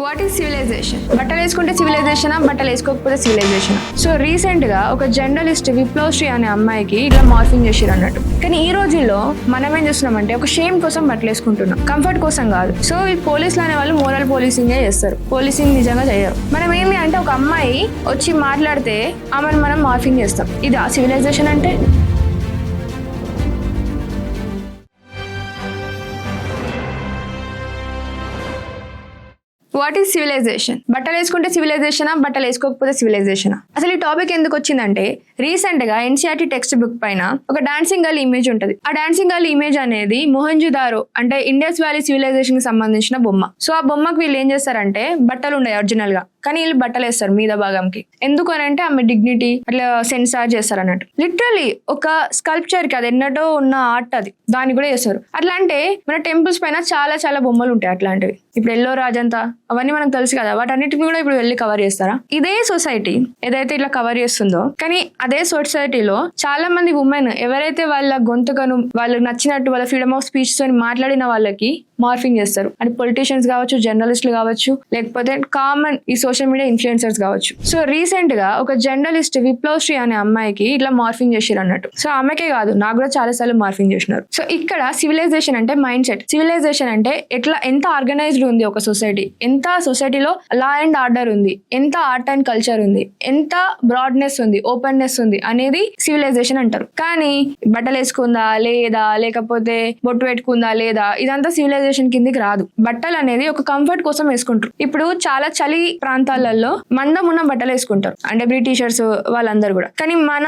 What is civilisation? బట్టలు వేసుకుంటే సివిలైజేషనా, బట్టలు వేసుకోకపోతే సివిలైజేషనా? సో రీసెంట్ గా ఒక జర్నలిస్ట్ విప్లవశ్రీ అనే అమ్మాయికి ఇట్లా మార్ఫింగ్ చేసిరు అన్నట్టు. కానీ ఈ రోజుల్లో మనం ఏం చేస్తున్నామంటే ఒక షేమ్ కోసం బట్టలు వేసుకుంటున్నాం, కంఫర్ట్ కోసం కాదు. సో ఈ పోలీసులు అనే వాళ్ళు మోరల్ పోలీసింగే చేస్తారు, పోలీసింగ్ నిజంగా చేయరు. మనం ఏంటి అంటే ఒక అమ్మాయి వచ్చి మాట్లాడితే ఆమెను మనం మార్ఫింగ్ చేస్తాం. ఇది ఆ సివిలైజేషన్ అంటే? What is civilisation? బట్టలు వేసుకుంటే సివిలైజేషనా, బట్టలు వేసుకోకపోతే సివిలైజేషనా? అసలు ఈ టాపిక్ ఎందుకు వచ్చిందంటే రీసెంట్ గా ఎన్సీఆర్టీ టెక్స్ట్ బుక్ పైన ఒక డాన్సింగ్ గర్ల్ ఇమేజ్ ఉంటది. ఆ డాన్సింగ్ గర్ల్ ఇమేజ్ అనేది మొహంజుదారో అంటే ఇండస్ వ్యాలీ సివిలైజేషన్ కి సంబంధించిన బొమ్మ. సో ఆ బొమ్మకు వీళ్ళు ఏం చేస్తారంటే బట్టలు ఉన్నాయి ఒరిజినల్ గా, కానీ వీళ్ళు బట్టలు వేస్తారు మీద భాగంకి. ఎందుకు అని అంటే ఆమె డిగ్నిటీ అట్లా సెన్సార్ చేస్తారు అన్నట్టు. లిటరలీ ఒక స్కల్ప్చర్ కి అది ఎన్నడో ఉన్న ఆర్ట్, అది దాన్ని కూడా చేస్తారు. అట్లా అంటే మన టెంపుల్స్ పైన చాలా చాలా బొమ్మలు ఉంటాయి అట్లాంటివి. ఇప్పుడు ఎల్లో రాజంతా అవన్నీ మనకు తెలుసు కదా, వాటన్నిటిని కూడా ఇప్పుడు వెళ్ళి కవర్ చేస్తారా? ఇదే సొసైటీ ఏదైతే ఇట్లా కవర్ చేస్తుందో, కానీ అదే సొసైటీలో చాలా మంది ఉమెన్ ఎవరైతే వాళ్ళ గొంతుకను వాళ్ళకి నచ్చినట్టు వాళ్ళ ఫ్రీడమ్ ఆఫ్ స్పీచ్ తో మాట్లాడిన వాళ్ళకి మార్ఫింగ్ చేస్తారు. అది పొలిటీషియన్స్ కావచ్చు, జర్నలిస్టులు కావచ్చు, లేకపోతే కామన్ ఈ సోషల్ మీడియా ఇన్ఫ్లుయెన్సర్స్ కావచ్చు. సో రీసెంట్ గా ఒక జర్నలిస్ట్ విప్లవశ్రీ అనే అమ్మాయికి ఇట్లా మార్ఫింగ్ చేసిరు అన్నట్టు. సో ఆమెకే కాదు, నాకు కూడా చాలా సార్లు మార్ఫింగ్ చేసినారు. సో ఇక్కడ సివిలైజేషన్ అంటే మైండ్ సెట్. సివిలైజేషన్ అంటే ఎంత ఆర్గనైజ్డ్ ఉంది ఒక సొసైటీ, ఎంత సొసైటీలో లా అండ్ ఆర్డర్ ఉంది, ఎంత ఆర్ట్ అండ్ కల్చర్ ఉంది, ఎంత బ్రాడ్నెస్ ఉంది, ఓపెన్నెస్ ఉంది అనేది సివిలైజేషన్ అంటారు. కానీ బట్టలు వేసుకుందా లేదా, లేకపోతే బొట్టు పెట్టుకుందా లేదా, ఇదంతా సివిలైజేషన్ కిందికి రాదు. బట్టలు అనేది ఒక కంఫర్ట్ కోసం వేసుకుంటారు. ఇప్పుడు చాలా చలి ప్రాంతాలలో మందం ఉన్న బట్టలు వేసుకుంటారు, అంటే బ్రిటిషర్స్ వాళ్ళందరూ కూడా. కానీ మన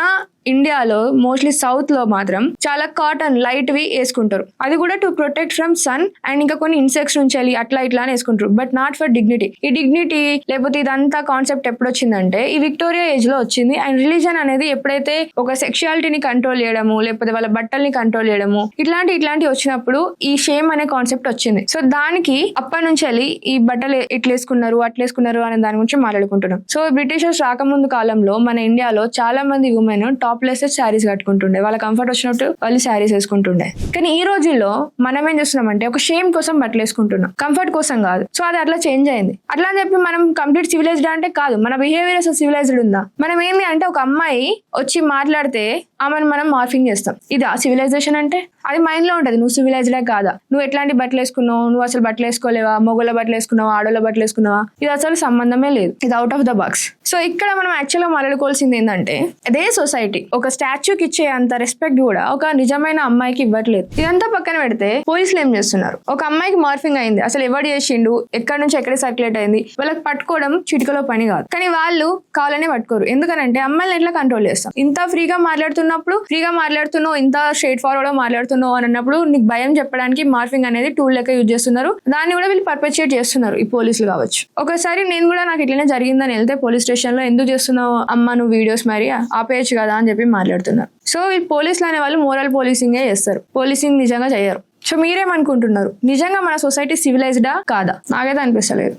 ఇండియాలో మోస్ట్లీ సౌత్ లో మాత్రం చాలా కాటన్ లైట్ వి వేసుకుంటారు. అది కూడా to protect from sun and ఇంకా కొన్ని ఇన్సెక్ట్స్ నుంచి అట్లా ఇట్లా అని వేసుకుంటారు, బట్ నాట్ ఫర్ డిగ్నిటీ. ఈ డిగ్నిటీ లేకపోతే ఇదంతా కాన్సెప్ట్ ఎప్పుడు వచ్చిందంటే ఈ విక్టోరియా ఏజ్ లో వచ్చింది. అండ్ రిలీజన్ అనేది ఎప్పుడైతే ఒక సెక్షువాలిటీని కంట్రోల్ చేయడము, లేకపోతే వాళ్ళ బట్టల్ని కంట్రోల్ చేయడము, ఇట్లాంటి వచ్చినప్పుడు ఈ షేమ్ అనే కాన్సెప్ట్ వచ్చింది. సో దానికి అప్పటి నుంచి ఈ బట్టలు ఇట్లేసుకున్నారు అట్లేసుకున్నారు అనే దాని గురించి మాట్లాడుకుంటున్నాం. సో బ్రిటిషర్స్ రాకముందు కాలంలో మన ఇండియాలో చాలా మంది ఉమెన్ టాప్లెస్ శారీస్ కట్టుకుంటుండే, వాళ్ళ కంఫర్ట్ వచ్చినట్టు వాళ్ళు శారీస్ వేసుకుంటుండే. కానీ ఈ రోజుల్లో మనం ఏం చేస్తున్నామంటే ఒక షేమ్ కోసం బట్టలు వేసుకుంటున్నాం, కంఫర్ట్ కోసం కాదు. సో అది అట్లా చేంజ్ అయింది. అట్లా అని చెప్పి మనం కంప్లీట్ సివిలైజ్డ్ అంటే కాదు, మన బిహేవియర్ అసలు సివిలైజ్డ్ ఉందా? మనం ఏంటి అంటే ఒక అమ్మాయి వచ్చి మాట్లాడితే ఆమెను మనం మార్ఫింగ్ చేస్తాం. ఇది ఆ సివిలైజేషన్ అంటే? అది మైండ్ లో ఉంటది, నువ్వు సివిలైజ్డే కాదా, నువ్వు ఎట్లాంటి బట్టలు వేసుకున్నావు, నువ్వు అసలు బట్టలు వేసుకోలేవా, మొగల బట్టలు వేసుకున్నావా, ఆడోళ్ళ బట్టలు వేసుకున్నావా, ఇది అసలు సంబంధమే లేదు, ఇది out of the box. So ఇక్కడ మనం యాక్చువల్గా మాట్లాడుకోవాల్సింది ఏంటంటే అదే సొసైటీ ఒక స్టాచ్యూకి ఇచ్చే అంత రెస్పెక్ట్ కూడా ఒక నిజమైన అమ్మాయికి ఇవ్వట్లేదు. ఇదంతా పక్కన పెడితే పోలీసులు ఏం చేస్తున్నారు, ఒక అమ్మాయికి మార్ఫింగ్ అయింది, అసలు ఎవరు చేసిండు, ఎక్కడి నుంచి ఎక్కడ సర్క్యులేట్ అయింది, వాళ్ళకి పట్టుకోవడం చిటికలో పని కాదు. కానీ వాళ్ళు కావాలనే పట్టుకోరు. ఎందుకనంటే అమ్మాయిలను ఎట్లా కంట్రోల్ చేస్తాం? ఇంత ఫ్రీగా మాట్లాడుతున్నావు, ఇంత స్ట్రైట్ ఫార్వర్డ్ గా మాట్లాడుతున్నావు అని అన్నప్పుడు నీకు భయం చెప్పడానికి మార్ఫింగ్ అనేది టూల్ లెక్క యూజ్ చేస్తున్నారు. దాన్ని కూడా వీళ్ళు పర్పెచుయేట్ చేస్తున్నారు ఈ పోలీసులు కావచ్చు. ఒకసారి నేను కూడా నాకు ఇట్లనే జరిగిందని వెళ్తే పోలీస్ స్టేషన్ లో ఎందుకు చేస్తున్నావు అమ్మ నువ్వు వీడియోస్, మరి ఆపేయచ్చు కదా అని చెప్పి మాట్లాడుతున్నారు. సో ఈ పోలీసులు అనే వాళ్ళు మోరల్ పోలీసింగే చేస్తారు, పోలీసింగ్ నిజంగా చేయరు. సో మీరేమనుకుంటున్నారు, నిజంగా మన సొసైటీ సివిలైజ్డా కాదా? నాకైతే అనిపిస్తలేదు.